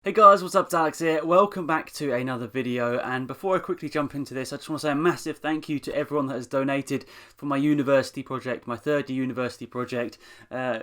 Hey guys, what's up? It's Alex here. Welcome back to another video, and before I quickly jump into this, I just want to say a massive thank you to everyone that has donated for my university project, my third year university project.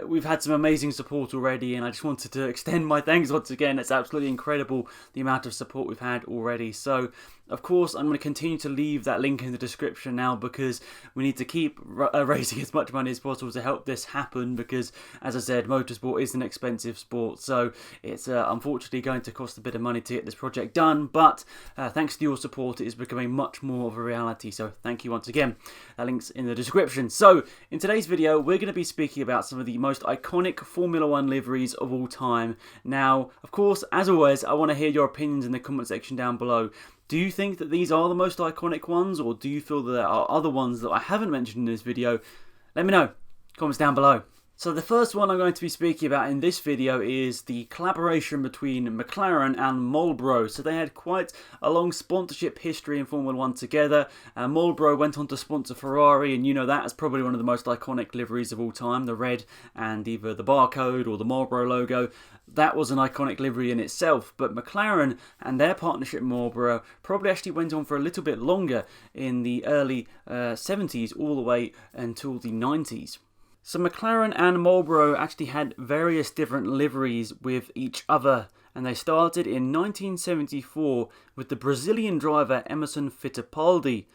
We've had some amazing support already, and I just wanted to extend my thanks once again. It's absolutely incredible the amount of support we've had already. So of course, I'm going to continue to leave that link in the description now, because we need to keep raising as much money as possible to help this happen, because as I said, motorsport is an expensive sport, so it's unfortunately going to cost a bit of money to get this project done, but thanks to your support it is becoming much more of a reality, so thank you once again. That link's in the description. So in today's video we're going to be speaking about some of the most iconic Formula 1 liveries of all time. Now of course, as always, I want to hear your opinions in the comment section down below. Do you think that these are the most iconic ones, or do you feel that there are other ones that I haven't mentioned in this video? Let me know. Comments down below. So the first one I'm going to be speaking about in this video is the collaboration between McLaren and Marlboro. So they had quite a long sponsorship history in Formula 1 together. Marlboro went on to sponsor Ferrari, and you know that as probably one of the most iconic liveries of all time, the red and either the barcode or the Marlboro logo. That was an iconic livery in itself, but McLaren and their partnership Marlboro probably actually went on for a little bit longer in the early 70s all the way until the 90s. So McLaren and Marlboro actually had various different liveries with each other, and they started in 1974 with the Brazilian driver Emerson Fittipaldi.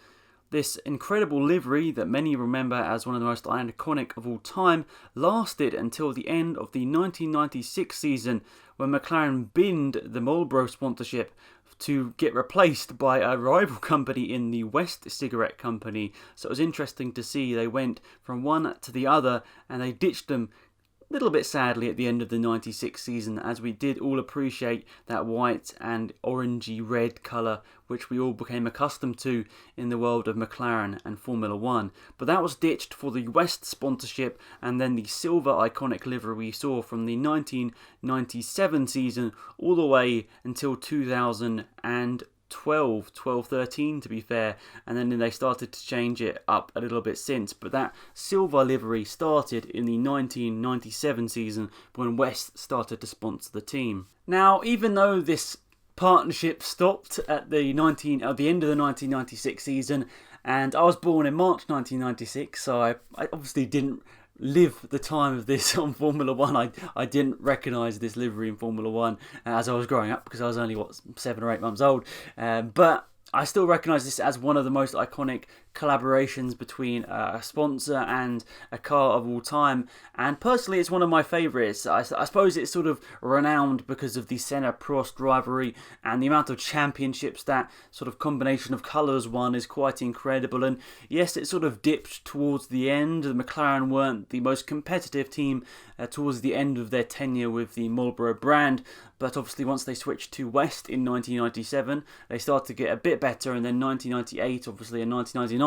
This incredible livery that many remember as one of the most iconic of all time lasted until the end of the 1996 season, when McLaren binned the Marlboro sponsorship to get replaced by a rival company in the West Cigarette Company. So it was interesting to see they went from one to the other, and they ditched them a little bit sadly at the end of the 96 season, as we did all appreciate that white and orangey red colour which we all became accustomed to in the world of McLaren and Formula 1. But that was ditched for the West sponsorship, and then the silver iconic livery we saw from the 1997 season all the way until 2013 to be fair, and then they started to change it up a little bit since. But that silver livery started in the 1997 season when West started to sponsor the team. Now, even though this partnership stopped at the end of the 1996 season, and I was born in March 1996, so I obviously didn't live the time of this on Formula 1. I didn't recognise this livery in Formula 1 as I was growing up, because I was only 7 or 8 months old, but I still recognise this as one of the most iconic collaborations between a sponsor and a car of all time, and personally it's one of my favourites. I suppose it's sort of renowned because of the Senna-Prost rivalry, and the amount of championships that sort of combination of colours won is quite incredible. And yes, it sort of dipped towards the end. The McLaren weren't the most competitive team towards the end of their tenure with the Marlboro brand, but obviously once they switched to West in 1997 they started to get a bit better, and then 1998 obviously and 1999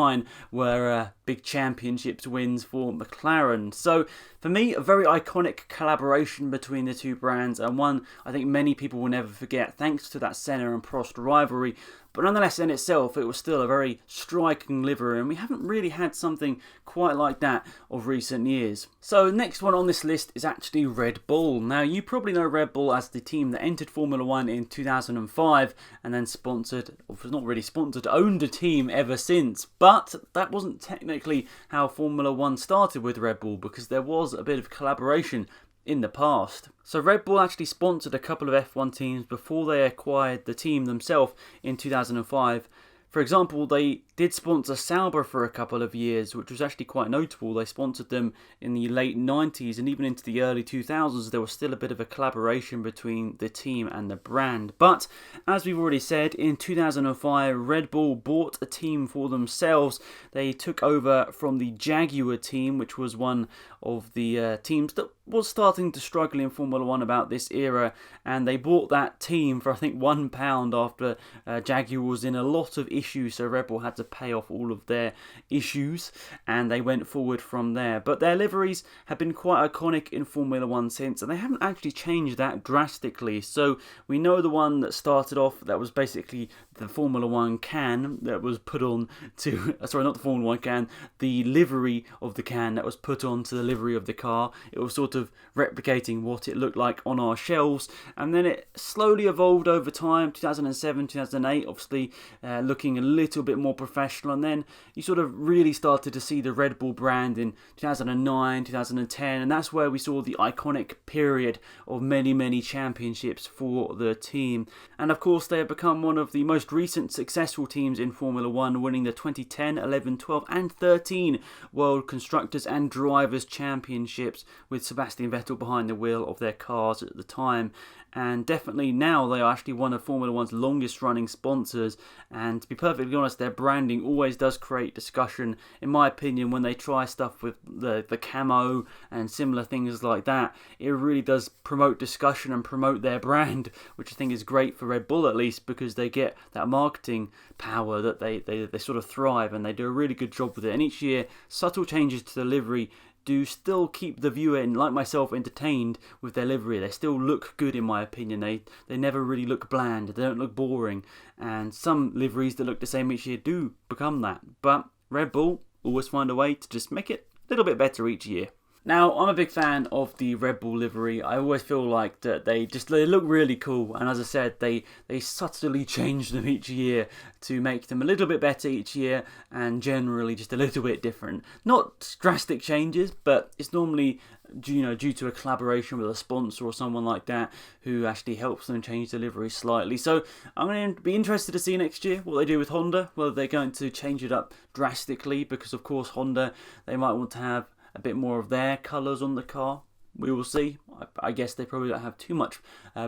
were big championships wins for McLaren. So for me, a very iconic collaboration between the two brands, and one I think many people will never forget thanks to that Senna and Prost rivalry. But nonetheless, in itself, it was still a very striking livery, and we haven't really had something quite like that of recent years. So the next one on this list is actually Red Bull. Now, you probably know Red Bull as the team that entered Formula 1 in 2005 and then sponsored, or not really sponsored, owned a team ever since. But that wasn't technically how Formula 1 started with Red Bull, because there was a bit of collaboration in the past. So Red Bull actually sponsored a couple of F1 teams before they acquired the team themselves in 2005. For example, they did sponsor Sauber for a couple of years, which was actually quite notable. They sponsored them in the late 90s, and even into the early 2000s there was still a bit of a collaboration between the team and the brand. But as we've already said, in 2005 Red Bull bought a team for themselves. They took over from the Jaguar team, which was one of the teams that was starting to struggle in Formula 1 about this era, and they bought that team for I think £1 after Jaguar was in a lot of issues, so Red Bull had to pay off all of their issues, and they went forward from there. But their liveries have been quite iconic in Formula 1 since, and they haven't actually changed that drastically. So we know the one that started off, that was basically the Formula 1 can that was put on to, sorry, not the Formula 1 can, the livery of the can that was put on to the livery of the car. It was sort of replicating what it looked like on our shelves, and then it slowly evolved over time. 2007, 2008, obviously looking a little bit more professional, and then you sort of really started to see the Red Bull brand in 2009, 2010, and that's where we saw the iconic period of many championships for the team. And of course they have become one of the most recent successful teams in Formula 1, winning the 2010, 11, 12 and 13 World Constructors and Drivers' Championships, with Sebastian Vettel behind the wheel of their cars at the time. And definitely now they are actually one of Formula 1's longest running sponsors, and to be perfectly honest, their branding always does create discussion, in my opinion, when they try stuff with the camo and similar things like that. It really does promote discussion and promote their brand, which I think is great for Red Bull, at least, because they get that marketing power that they sort of thrive, and they do a really good job with it. And each year, subtle changes to the livery do still keep the viewer, like myself, entertained with their livery. They still look good, in my opinion. They never really look bland. They don't look boring. And some liveries that look the same each year do become that. But Red Bull always find a way to just make it a little bit better each year. Now, I'm a big fan of the Red Bull livery. I always feel like that they look really cool, and as I said, they subtly change them each year to make them a little bit better each year, and generally just a little bit different. Not drastic changes, but it's normally due to a collaboration with a sponsor or someone like that who actually helps them change the livery slightly. So I'm going to be interested to see next year what they do with Honda, whether they're going to change it up drastically, because of course Honda, they might want to have a bit more of their colours on the car. We will see. I guess they probably don't have too much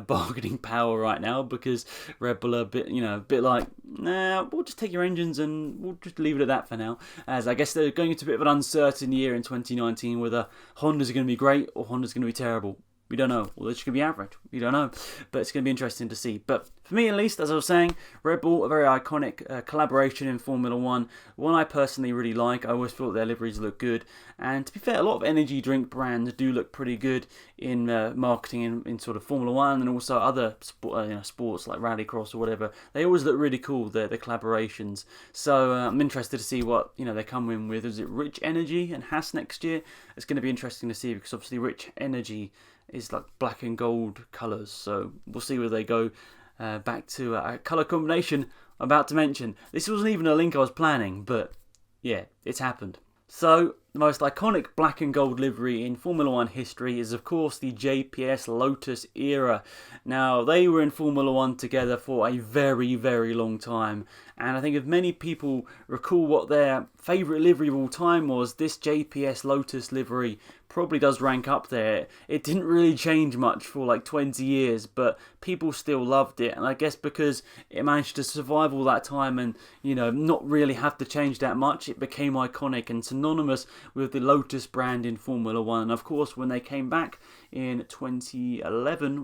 bargaining power right now, because Red Bull are a bit like, nah, we'll just take your engines and we'll just leave it at that for now. As I guess they're going into a bit of an uncertain year in 2019, whether Honda's going to be great or Honda's going to be terrible. We don't know. Or it's going to be average. We don't know. But it's going to be interesting to see. But for me, at least, as I was saying, Red Bull, a very iconic collaboration in Formula 1. One I personally really like. I always thought their liveries look good. And to be fair, a lot of energy drink brands do look pretty good in marketing in sort of Formula 1 and also other sports like rallycross or whatever. They always look really cool, the collaborations. So I'm interested to see what they come in with. Is it Rich Energy and Haas next year? It's going to be interesting to see, because obviously Rich Energy is like black and gold colours, so we'll see where they go. Back to a colour combination I'm about to mention. This wasn't even a link I was planning, but yeah, it's happened. So the most iconic black and gold livery in Formula 1 history is of course the JPS Lotus era. Now, they were in Formula 1 together for a very long time, and I think if many people recall what their favourite livery of all time was, this JPS Lotus livery probably does rank up there. It didn't really change much for like 20 years, but people still loved it, and I guess because it managed to survive all that time and not really have to change that much, it became iconic and synonymous with the Lotus brand in Formula 1. And of course, when they came back in 2011,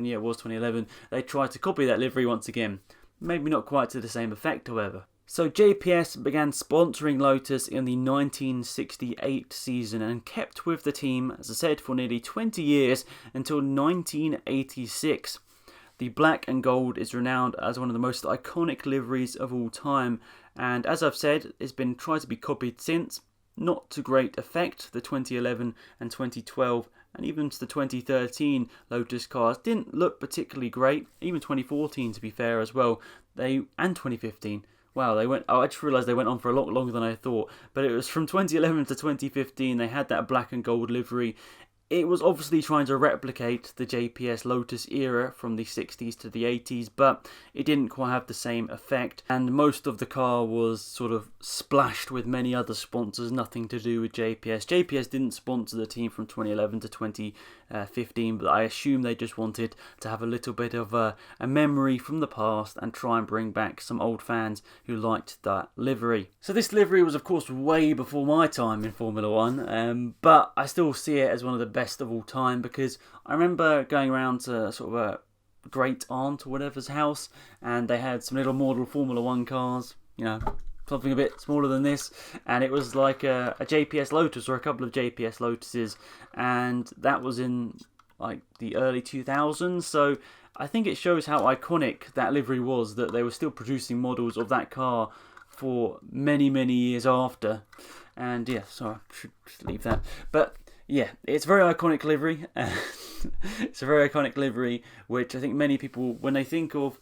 yeah, it was 2011, they tried to copy that livery once again. Maybe not quite to the same effect, however. So JPS began sponsoring Lotus in the 1968 season and kept with the team, as I said, for nearly 20 years until 1986. The black and gold is renowned as one of the most iconic liveries of all time, and as I've said, it's been tried to be copied since. Not to great effect. The 2011 and 2012 and even the 2013 Lotus cars didn't look particularly great. Even 2014, to be fair, as well. And 2015. Wow, I just realised they went on for a lot longer than I thought. But it was from 2011 to 2015, they had that black and gold livery. It was obviously trying to replicate the JPS Lotus era from the 60s to the 80s, but it didn't quite have the same effect, and most of the car was sort of splashed with many other sponsors, nothing to do with JPS. JPS didn't sponsor the team from 2011 to 2015, but I assume they just wanted to have a little bit of a memory from the past and try and bring back some old fans who liked that livery. So this livery was of course way before my time in Formula 1, but I still see it as one of the best of all time, because I remember going around to sort of a great aunt or whatever's house, and they had some little model Formula 1 cars, something a bit smaller than this, and it was like a JPS Lotus or a couple of JPS Lotuses, and that was in like the early 2000s. So I think it shows how iconic that livery was, that they were still producing models of that car for many years after. And yeah, sorry, I should just leave that. But yeah, it's a very iconic livery. It's a very iconic livery, which I think many people, when they think of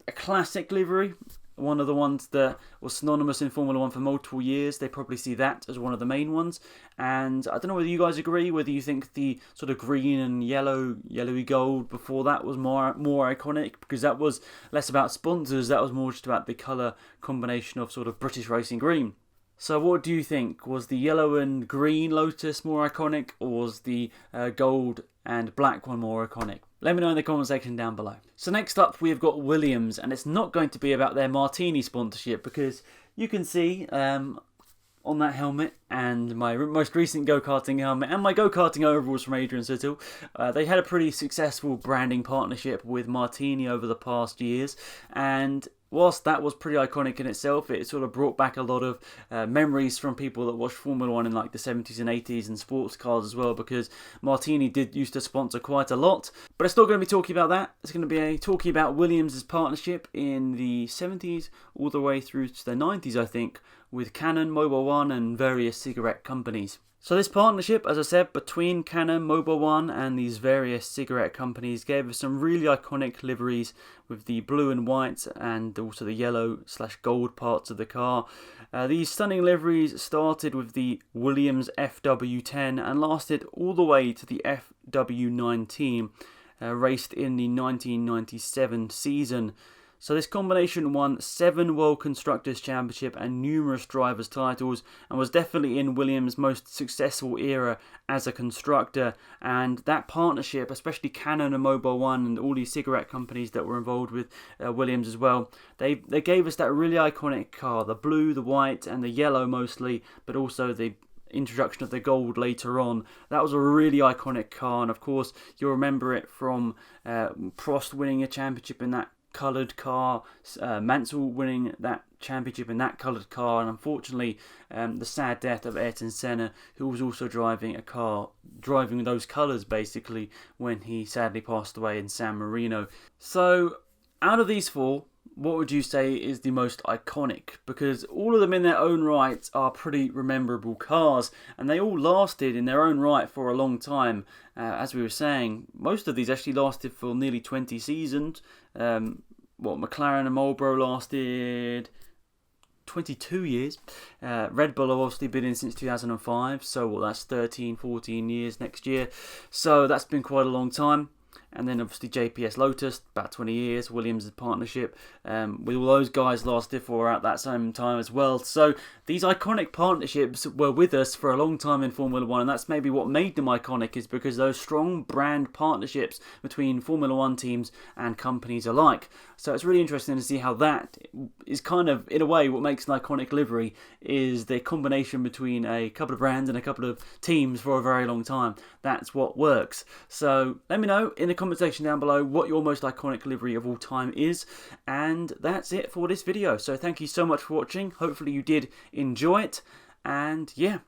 a classic livery, one of the ones that was synonymous in Formula 1 for multiple years, they probably see that as one of the main ones. And I don't know whether you guys agree, whether you think the sort of green and yellowy gold before that was more iconic, because that was less about sponsors, that was more just about the colour combination of sort of British racing green. So what do you think? Was the yellow and green Lotus more iconic, or was the gold and black one more iconic? Let me know in the comment section down below. So next up we've got Williams, and it's not going to be about their Martini sponsorship, because you can see on that helmet and my most recent go-karting helmet and my go-karting overalls from Adrian Sittle, they had a pretty successful branding partnership with Martini over the past years, and whilst that was pretty iconic in itself, it sort of brought back a lot of memories from people that watched Formula 1 in like the 70s and 80s and sports cars as well, because Martini did used to sponsor quite a lot. But it's not going to be talking about that. It's going to be talking about Williams' partnership in the 70s all the way through to the 90s, I think, with Canon, Mobil 1 and various cigarette companies. So this partnership, as I said, between Canon, Mobil 1 and these various cigarette companies gave us some really iconic liveries with the blue and white and also the yellow/gold parts of the car. These stunning liveries started with the Williams FW10 and lasted all the way to the FW19, raced in the 1997 season. So this combination won 7 World Constructors' Championship and numerous drivers' titles, and was definitely in Williams' most successful era as a constructor. And that partnership, especially Canon and Mobil 1 and all these cigarette companies that were involved with Williams as well, they gave us that really iconic car, the blue, the white and the yellow mostly, but also the introduction of the gold later on. That was a really iconic car, and of course you'll remember it from Prost winning a championship in that coloured car, Mansell winning that championship in that coloured car, and unfortunately the sad death of Ayrton Senna, who was also driving a car driving those colours basically when he sadly passed away in San Marino. So out of these 4, what would you say is the most iconic? Because all of them in their own right are pretty memorable cars, and they all lasted in their own right for a long time. As we were saying, most of these actually lasted for nearly 20 seasons. McLaren and Marlboro lasted 22 years. Red Bull have obviously been in since 2005, so that's 13-14 years next year. So that's been quite a long time. And then obviously JPS Lotus, about 20 years, Williams' partnership, with all those guys lasted for at that same time as well. So these iconic partnerships were with us for a long time in Formula 1, and that's maybe what made them iconic, is because those strong brand partnerships between Formula 1 teams and companies alike. So it's really interesting to see how that is kind of, in a way, what makes an iconic livery, is the combination between a couple of brands and a couple of teams for a very long time. That's what works. So let me know in the comment section down below what your most iconic livery of all time is, and that's it for this video. So thank you so much for watching. Hopefully you did enjoy it, and yeah,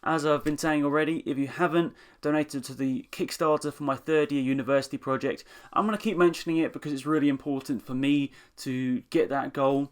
as I've been saying already, if you haven't donated to the Kickstarter for my 3rd year university project, I'm going to keep mentioning it because it's really important for me to get that goal.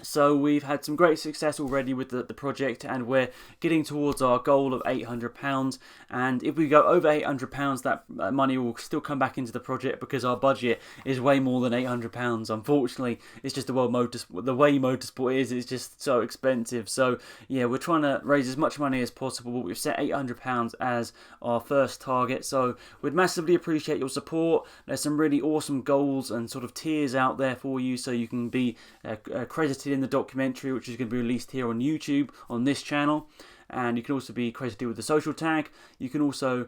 So we've had some great success already with the project, and we're getting towards our goal of £800, and if we go over £800, that money will still come back into the project, because our budget is way more than £800. Unfortunately, it's just the way motorsport is, it's just so expensive. So yeah, we're trying to raise as much money as possible, but we've set £800 as our first target, so we'd massively appreciate your support. There's some really awesome goals and sort of tiers out there for you, so you can be credited in the documentary, which is going to be released here on YouTube on this channel, and you can also be credited with the social tag. You can also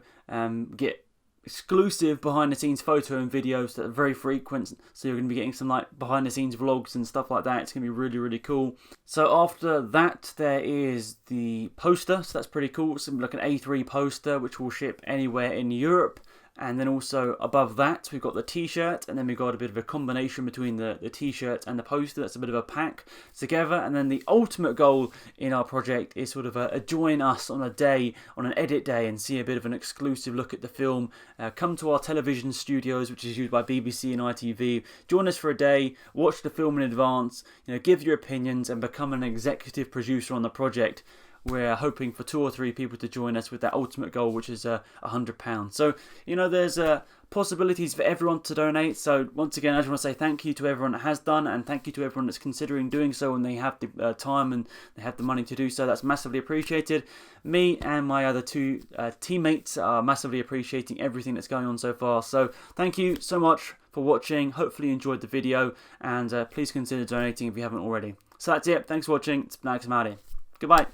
get exclusive behind the scenes photo and videos that are very frequent, so you're going to be getting some like behind the scenes vlogs and stuff like that. It's going to be really cool. So after that there is the poster, so that's pretty cool. It's like an A3 poster which will ship anywhere in Europe. And then also above that, we've got the t-shirt, and then we've got a bit of a combination between the t-shirt and the poster. That's a bit of a pack together. And then the ultimate goal in our project is sort of a join us on an edit day, and see a bit of an exclusive look at the film. Come to our television studios, which is used by BBC and ITV. Join us for a day, watch the film in advance, give your opinions, and become an executive producer on the project. We're hoping for 2 or 3 people to join us with that ultimate goal, which is £100. So, there's possibilities for everyone to donate. So, once again, I just want to say thank you to everyone that has done, and thank you to everyone that's considering doing so when they have the time and they have the money to do so. That's massively appreciated. Me and my other 2 teammates are massively appreciating everything that's going on so far. So, thank you so much for watching. Hopefully you enjoyed the video, and please consider donating if you haven't already. So that's it. Thanks for watching. It's been AlexZAfRo. Goodbye.